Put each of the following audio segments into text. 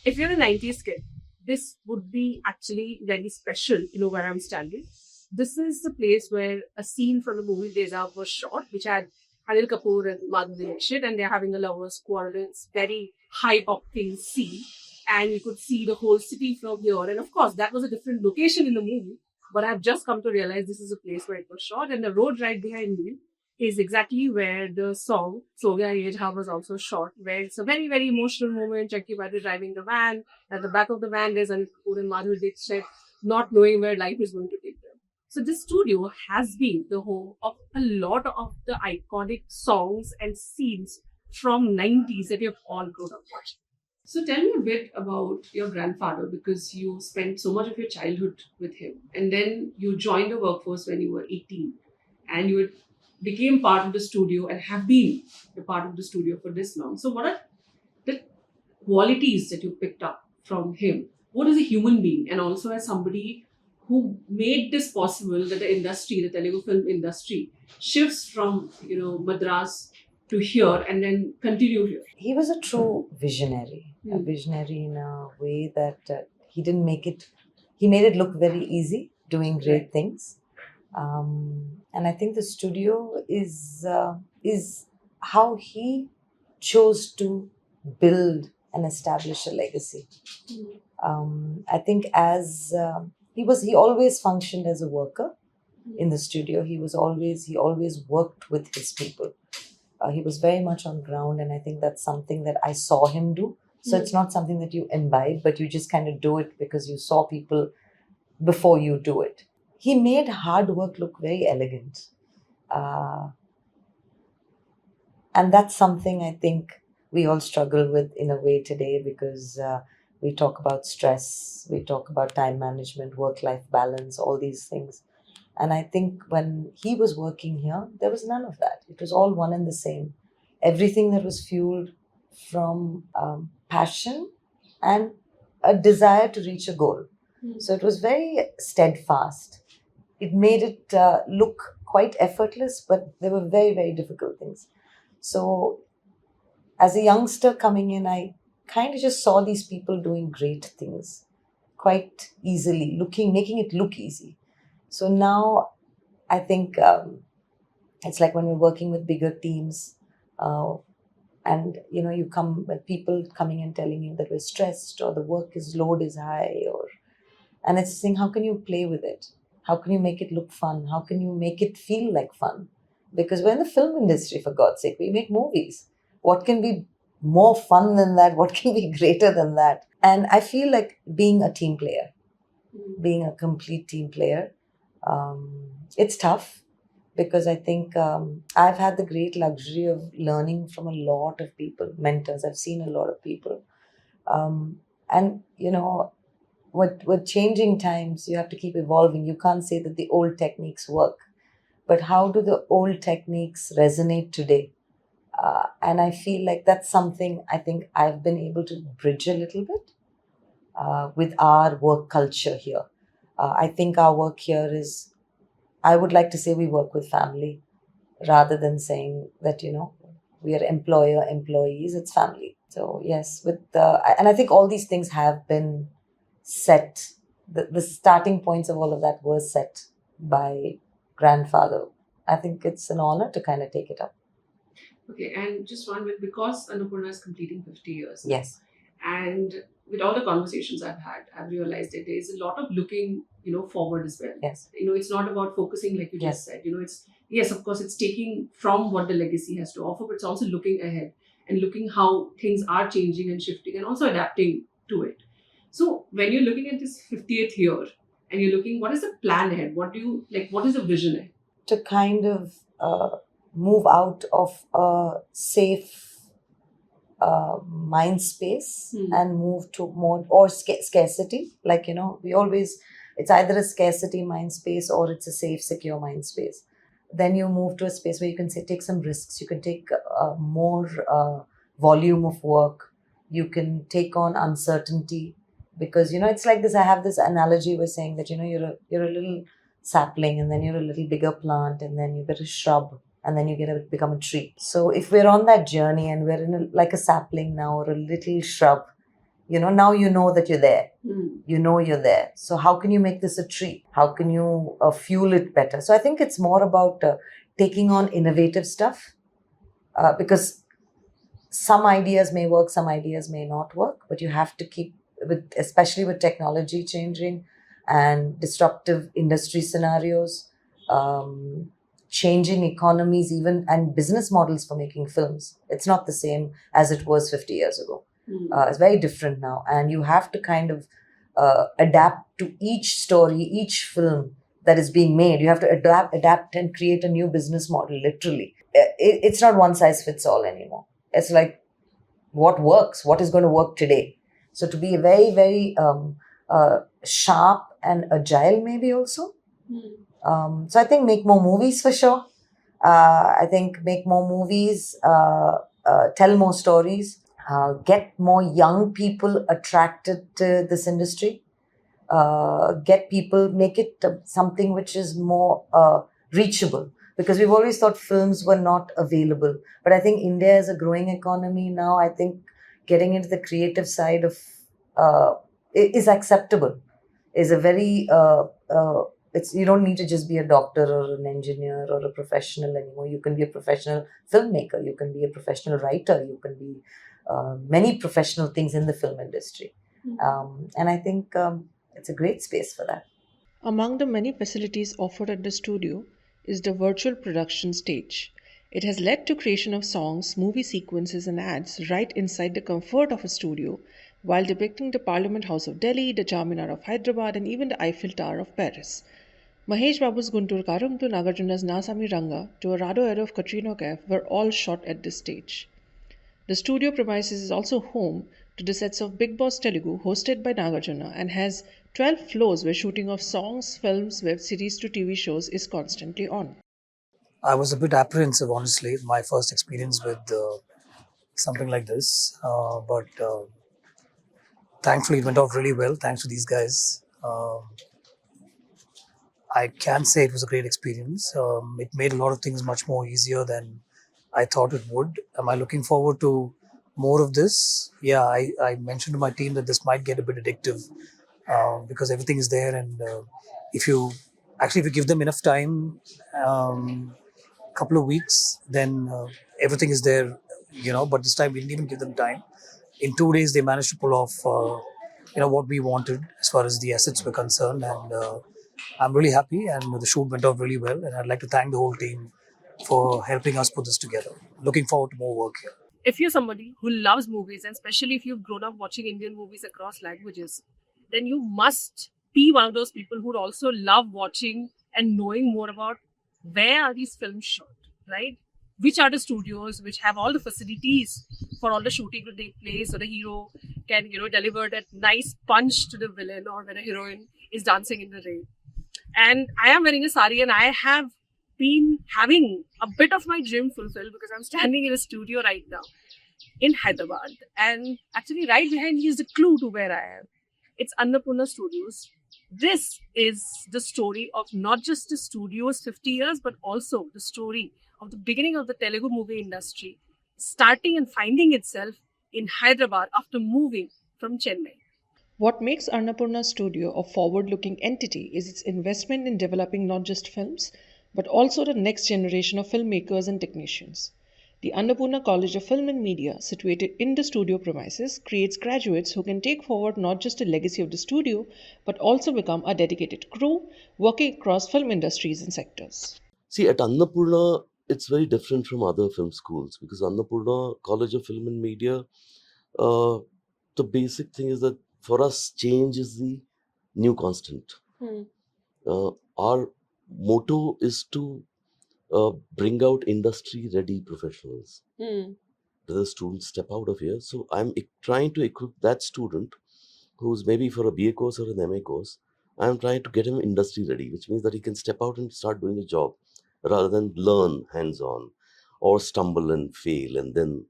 if you're a 90s kid, this would be actually very special, where I'm standing. This is the place where a scene from the movie Deza was shot, which had Anil Kapoor and Madhuri Dixit, and they're having a lovers' quarrel. It's very high octane scene, and you could see the whole city from here. And of course, that was a different location in the movie, but I've just come to realize this is a place where it was shot, and the road right behind me is exactly where the song So Gaya Ye Jahan was also shot, where it's a very, very emotional moment. Jackie Bhatt is driving the van. At the back of the van, there's Anil Kapoor and Madhuri Dixit, not knowing where life is going to take them. So this studio has been the home of a lot of the iconic songs and scenes from 90s that you've all grown up watching. So tell me a bit about your grandfather, because you spent so much of your childhood with him, and then you joined the workforce when you were 18, and you became part of the studio and have been a part of the studio for this long. So what are the qualities that you picked up from him? What is a human being, and also as somebody who made this possible, that the industry, the Telugu film industry, shifts from Madras to here and then continue here? He was a true visionary, a visionary in a way that he made it look very easy, doing great things. And I think the studio is how he chose to build and establish a legacy. I think as he always functioned as a worker in the studio. He always worked with his people. He was very much on ground, and I think that's something that I saw him do. So it's not something that you imbibe, but you just kind of do it because you saw people before you do it. He made hard work look very elegant. And that's something I think we all struggle with in a way today, because we talk about stress, we talk about time management, work-life balance, all these things. And I think when he was working here, there was none of that. It was all one and the same. Everything that was fueled from passion and a desire to reach a goal. So it was very steadfast. It made it look quite effortless, but there were very, very difficult things. So as a youngster coming in, I kind of just saw these people doing great things quite easily, making it look easy. So now I think it's like when we're working with bigger teams, and you come with people coming and telling you that we're stressed, or the load is high, and it's saying, how can you play with it? How can you make it look fun? How can you make it feel like fun? Because we're in the film industry, for God's sake. We make movies. What can be more fun than that? What can be greater than that? And I feel like being a team player, being a complete team player, it's tough, because I think I've had the great luxury of learning from a lot of people, mentors. I've seen a lot of people. And, with changing times, you have to keep evolving. You can't say that the old techniques work, but how do the old techniques resonate today? And I feel like that's something I think I've been able to bridge a little bit with our work culture here. I think our work here I would like to say we work with family, rather than saying that, we are employees, it's family. So yes, and I think all these things have been set. The starting points of all of that were set by grandfather. I think it's an honor to kind of take it up. Okay, and just one bit, because Annapurna is completing 50 years. Yes. And with all the conversations I've had, I've realized that there is a lot of looking, forward as well. Yes. It's not about focusing like you just said. It's, yes, of course, it's taking from what the legacy has to offer, but it's also looking ahead and looking how things are changing and shifting, and also adapting to it. So when you're looking at this 50th year and you're looking, what is the plan ahead? What is the vision ahead? To kind of move out of a safe mind space and move to more, or scarcity. Like, it's either a scarcity mind space or it's a safe, secure mind space. Then you move to a space where you can take some risks. You can take more volume of work. You can take on uncertainty, because, it's like this. I have this analogy where saying that, you're a little sapling, and then you're a little bigger plant, and then you get a shrub, and then you become a tree. So if we're on that journey and we're like a sapling now, or a little shrub, Now you know that you're there. You know you're there. So how can you make this a treat? How can you fuel it better? So I think it's more about taking on innovative stuff, because some ideas may work, some ideas may not work, but you have to keep with, especially with technology changing and disruptive industry scenarios, um, changing economies, even, and business models for making films. It's not the same as it was 50 years ago. It's very different now, and you have to kind of adapt to each story, each film that is being made. You have to adapt, and create a new business model. Literally, it's not one size fits all anymore. It's like what works, what is going to work today. So to be very, very sharp and agile, maybe also. So I think make more movies for sure. I think make more movies, tell more stories, get more young people attracted to this industry, get people, make it something which is more reachable, because we've always thought films were not available, but I think India is a growing economy now. I think getting into the creative side of is acceptable, is a very it's, you don't need to just be a doctor or an engineer or a professional anymore. You can be a professional filmmaker, you can be a professional writer, you can be many professional things in the film industry. And I think it's a great space for that. Among the many facilities offered at the studio is the virtual production stage. It has led to creation of songs, movie sequences and ads right inside the comfort of a studio while depicting the Parliament House of Delhi, the Charminar of Hyderabad and even the Eiffel Tower of Paris. Mahesh Babu's Guntur Karum to Nagarjuna's Nasami Ranga to a Rado era of Katrina Kaif were all shot at this stage. The studio premises is also home to the sets of Big Boss Telugu, hosted by Nagarjuna, and has 12 floors where shooting of songs, films, web series to TV shows is constantly on. I was a bit apprehensive, honestly, my first experience with something like this. But thankfully, it went off really well, thanks to these guys. I can say it was a great experience. It made a lot of things much more easier than I thought it would. Am I looking forward to more of this? Yeah, I mentioned to my team that this might get a bit addictive because everything is there. And if you if you give them enough time, couple of weeks, then everything is there, But this time we didn't even give them time. In 2 days, they managed to pull off, what we wanted as far as the assets were concerned, and I'm really happy. And the shoot went off really well, and I'd like to thank the whole team for helping us put this together. Looking forward to more work here. If you're somebody who loves movies, and especially if you've grown up watching Indian movies across languages, then you must be one of those people who also love watching and knowing more about where are these films shot, right? Which are the studios which have all the facilities for all the shooting to take place, so the hero can, deliver that nice punch to the villain, or when a heroine is dancing in the rain. And I am wearing a sari, and I have been having a bit of my dream fulfilled because I'm standing in a studio right now in Hyderabad. And actually, right behind me is the clue to where I am. It's Annapurna Studios. This is the story of not just the studio's 50 years, but also the story of the beginning of the Telugu movie industry, starting and finding itself in Hyderabad after moving from Chennai. What makes Annapurna Studio a forward looking entity is its investment in developing not just films, but also the next generation of filmmakers and technicians. The Annapurna College of Film and Media, situated in the studio premises, creates graduates who can take forward not just the legacy of the studio, but also become a dedicated crew working across film industries and sectors. See, at Annapurna, it's very different from other film schools because Annapurna College of Film and Media, uh, the basic thing is that for us, change is the new constant. Our motto is to bring out industry ready professionals. The students step out of here. So I'm trying to equip that student who's maybe for a BA course or an MA course. I'm trying to get him industry ready, which means that he can step out and start doing a job rather than learn hands on or stumble and fail and then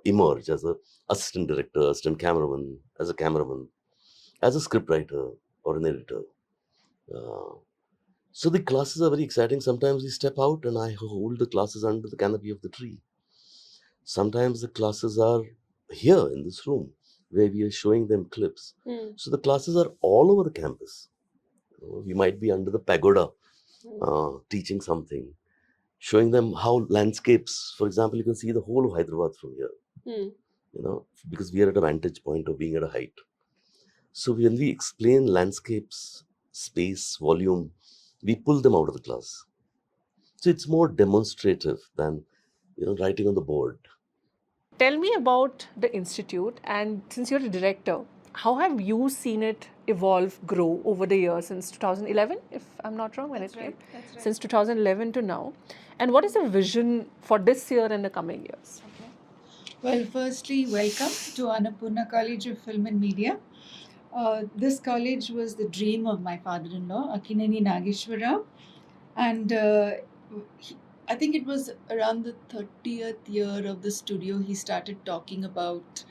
emerge as a assistant director, assistant cameraman, as a cameraman, as a scriptwriter or an editor. So the classes are very exciting. Sometimes we step out and I hold the classes under the canopy of the tree. Sometimes the classes are here in this room. where we are showing them clips. Mm. So the classes are all over the campus. We might be under the pagoda teaching something, showing them how landscapes, for example, you can see the whole of Hyderabad from here, Mm. because we are at a vantage point of being at a height. So when we explain landscapes, space, volume, we pull them out of the class. So it's more demonstrative than writing on the board. Tell me about the institute, and since you're a director, how have you seen it evolve, grow over the years since 2011, if I'm not wrong, when it came? That's right. Since 2011 to now. And what is the vision for this year and the coming years? Well, firstly, welcome to Annapurna College of Film and Media. This college was the dream of my father-in-law, Akkineni Nageshwara, and I think it was around the 30th year of the studio he started talking about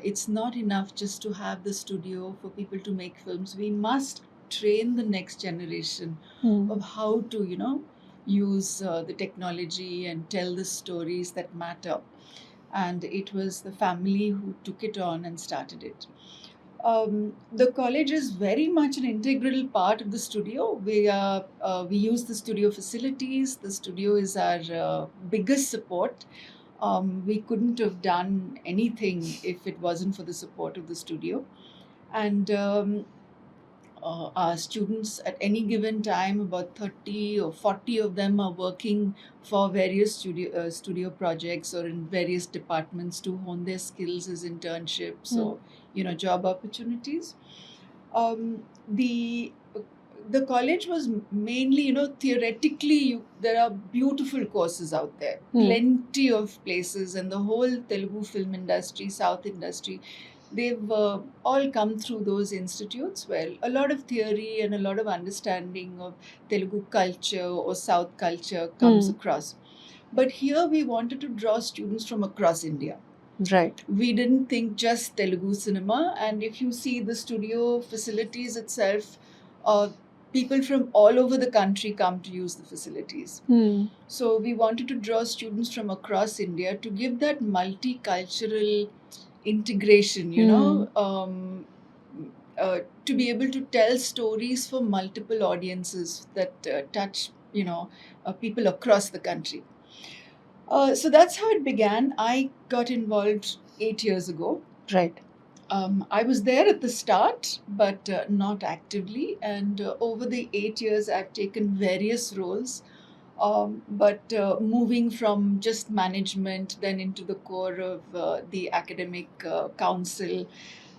it's not enough just to have the studio for people to make films. We must train the next generation of how to, use the technology and tell the stories that matter. And it was the family who took it on and started it. The college is very much an integral part of the studio. We use the studio facilities. The studio is our biggest support. We couldn't have done anything if it wasn't for the support of the studio. And our students at any given time, about 30 or 40 of them are working for various studio projects or in various departments to hone their skills as internships or job opportunities. The college was mainly, theoretically, there are beautiful courses out there, plenty of places, and the whole Telugu film industry, South industry, they've all come through those institutes. Well, a lot of theory and a lot of understanding of Telugu culture or South culture comes across. But here we wanted to draw students from across India. Right. We didn't think just Telugu cinema. And if you see the studio facilities itself, people from all over the country come to use the facilities. So we wanted to draw students from across India to give that multicultural integration, to be able to tell stories for multiple audiences that touch, people across the country. So that's how it began. I got involved 8 years ago. Right. I was there at the start, but not actively. And over the 8 years, I've taken various roles. But moving from just management then into the core of the academic council,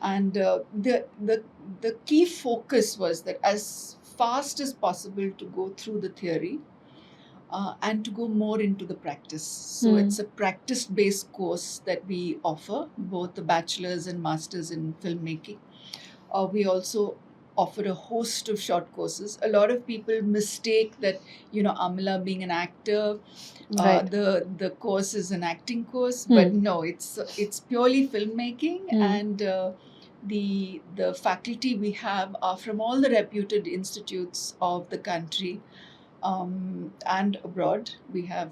and the key focus was that as fast as possible to go through the theory and to go more into the practice. So it's a practice-based course that we offer, both the bachelor's and master's in filmmaking. We also offer a host of short courses. A lot of people mistake that, Amala being an actor, Right. the course is an acting course, but no, it's purely filmmaking, and the faculty we have are from all the reputed institutes of the country and abroad. We have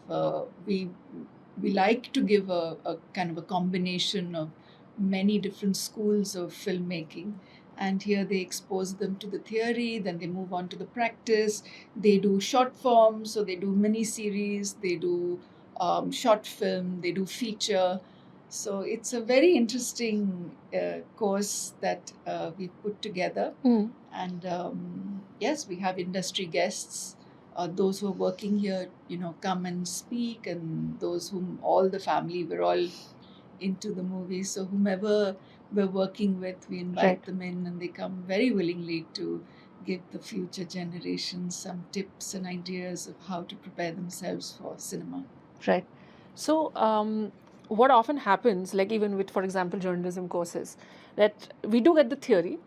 we like to give a kind of a combination of many different schools of filmmaking. And here they expose them to the theory, then they move on to the practice. They do short form, so they do mini series, they do short film, they do feature. So it's a very interesting course that we put together. And yes, we have industry guests. Those who are working here, come and speak, and those whom all the family, we're all into the movies. So whomever we're working with, we invite Right. them in, and they come very willingly to give the future generations some tips and ideas of how to prepare themselves for cinema. Right. So, what often happens, like even with, for example, journalism courses, that we do get the theory,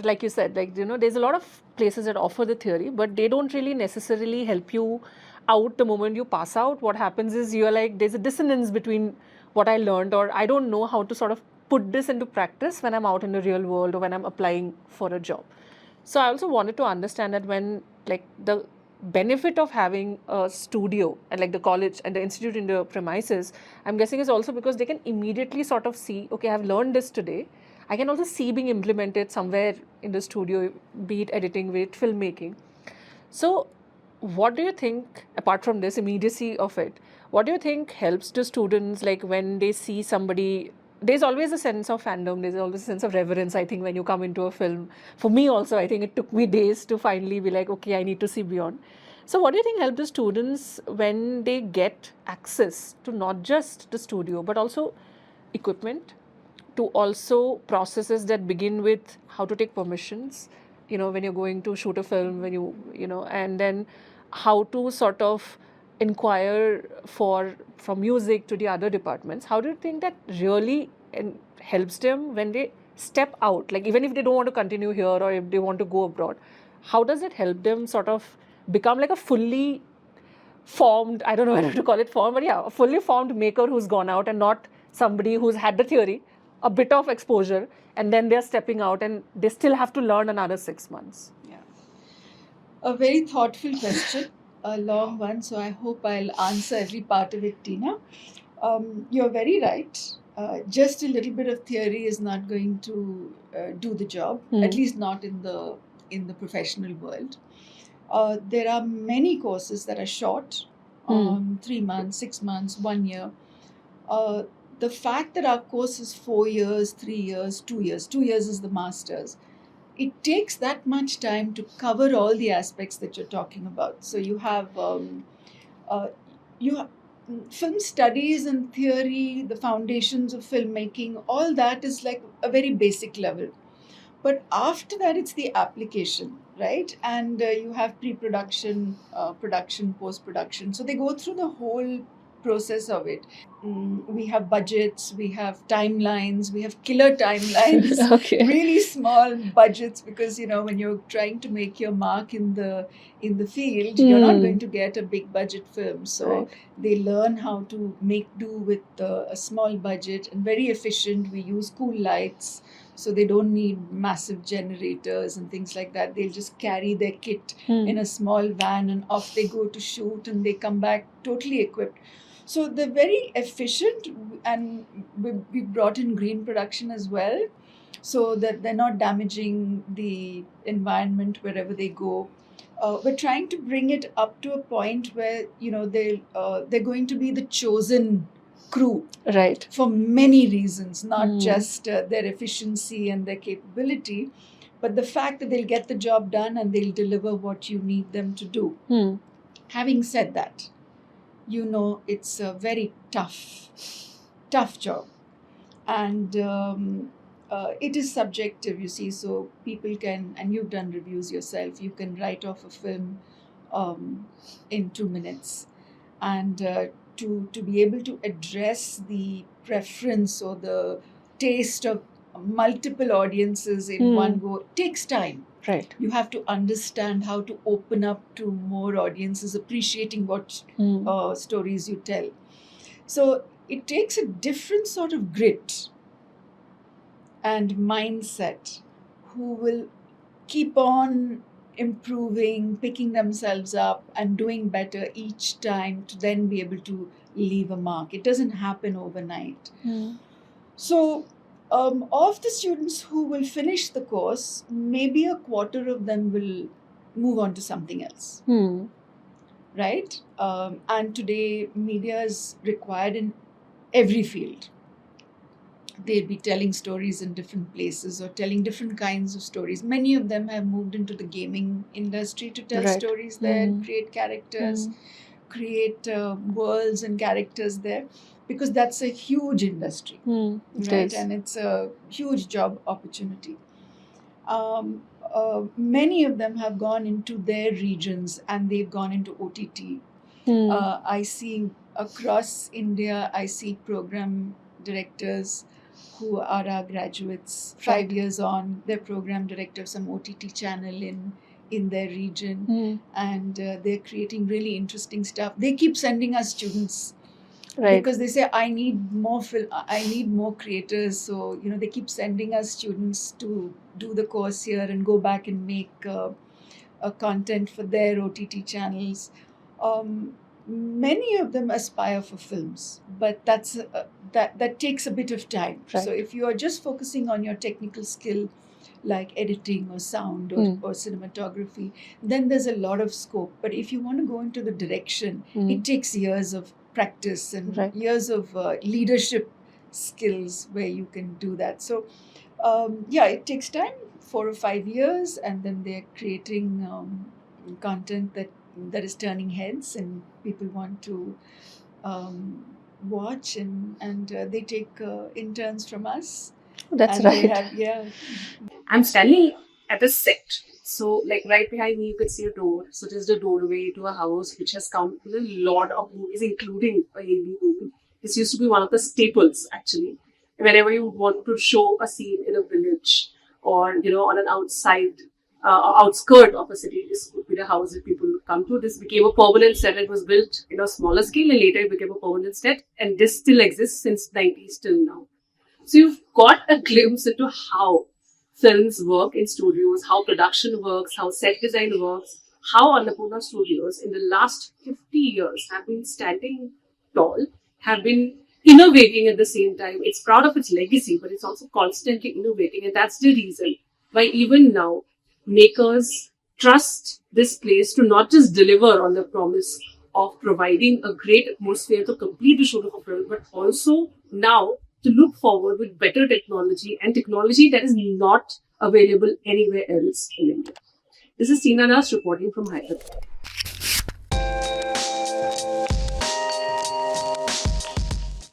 like you said, there's a lot of places that offer the theory, but they don't really necessarily help you out the moment you pass out. What happens is you're like, there's a dissonance between what I learned, or I don't know how to sort of put this into practice when I'm out in the real world or when I'm applying for a job. So I also wanted to understand that when, like, the benefit of having a studio and like the college and the institute in the premises, I'm guessing is also because they can immediately sort of see, okay, I've learned this today. I can also see being implemented somewhere in the studio, be it editing, be it filmmaking. So, what do you think, apart from this immediacy of it, what do you think helps the students, like when they see somebody? There's always a sense of fandom, there's always a sense of reverence, I think, when you come into a film. For me also, I think it took me days to finally be like, okay, I need to see beyond. So, what do you think helped the students when they get access to not just the studio, but also equipment, to also processes that begin with how to take permissions, when you're going to shoot a film, when and then how to sort of inquire from music to the other departments? How do you think that really helps them when they step out, like even if they don't want to continue here or if they want to go abroad? How does it help them sort of become like a fully formed, I don't know whether to call it form, but yeah, a fully formed maker who's gone out, and not somebody who's had the theory, a bit of exposure, and then they're stepping out and they still have to learn another 6 months? Yeah. A very thoughtful question, a long one, so I hope I'll answer every part of it, Tina. You're very right. Just a little bit of theory is not going to do the job, at least not in the professional world. There are many courses that are short, 3 months, 6 months, 1 year. The fact that our course is 4 years, 3 years, 2 years, 2 years is the master's, it takes that much time to cover all the aspects that you're talking about. So you have film studies and theory, the foundations of filmmaking, all that is like a very basic level. But after that, it's the application, right? And you have pre-production, production, post-production. So they go through the whole process of it. We have budgets, we have timelines, we have killer timelines, Okay. really small budgets, because when you're trying to make your mark in the field, you're not going to get a big budget film. So Right. they learn how to make do with a small budget, and very efficient. We use cool lights, so they don't need massive generators and things like that. They'll just carry their kit in a small van and off they go to shoot, and they come back totally equipped. So they're very efficient, and we brought in green production as well, so that they're not damaging the environment wherever they go. We're trying to bring it up to a point where they're going to be the chosen crew, Right. for many reasons, not just their efficiency and their capability, but the fact that they'll get the job done and they'll deliver what you need them to do. Having said that, it's a very tough job, and it is subjective, you see. So people can, and you've done reviews yourself, you can write off a film in 2 minutes, and to be able to address the preference or the taste of multiple audiences in one go takes time. Right. You have to understand how to open up to more audiences, appreciating what stories you tell. So it takes a different sort of grit and mindset, who will keep on improving, picking themselves up and doing better each time, to then be able to leave a mark. It doesn't happen overnight. So of the students who will finish the course, maybe a quarter of them will move on to something else. Right? And today, media is required in every field. They'll be telling stories in different places or telling different kinds of stories. Many of them have moved into the gaming industry to tell Right. stories there, create characters, create worlds and characters there, because that's a huge industry, right? And it's a huge job opportunity. Many of them have gone into their regions and they've gone into OTT. I see across India, I see program directors who are our graduates. 5 years on, they're program director of some OTT channel in their region, and they're creating really interesting stuff. They keep sending us students, Right. because they say, I need more creators. So they keep sending us students to do the course here and go back and make content for their OTT channels. Many of them aspire for films, but that takes a bit of time. Right. So if you are just focusing on your technical skill, like editing or sound or cinematography, then there's a lot of scope. But if you want to go into the direction, it takes years of practice and Right. years of leadership skills where you can do that. So yeah, it takes time, 4 or 5 years, and then they're creating content that is turning heads and people want to watch, and they take interns from us. That's And right. they have, yeah. I'm standing at a set. So, like right behind me, you can see a door. So, it is the doorway to a house which has come with a lot of movies, including a Hindi movie. This used to be one of the staples, actually. Whenever you want to show a scene in a village or, on an outskirt of a city, this would be the house that people would come to. This became a permanent set. It was built in a smaller scale and later it became a permanent set. And this still exists since 90s till now. So you've got a glimpse into how films work in studios, how production works, how set design works, how Annapurna Studios in the last 50 years have been standing tall, have been innovating at the same time. It's proud of its legacy, but it's also constantly innovating. And that's the reason why even now makers trust this place to not just deliver on the promise of providing a great atmosphere to complete the shoot of a film, but also now to look forward with better technology and technology that is not available anywhere else in India. This is Tina Das reporting from Hyderabad.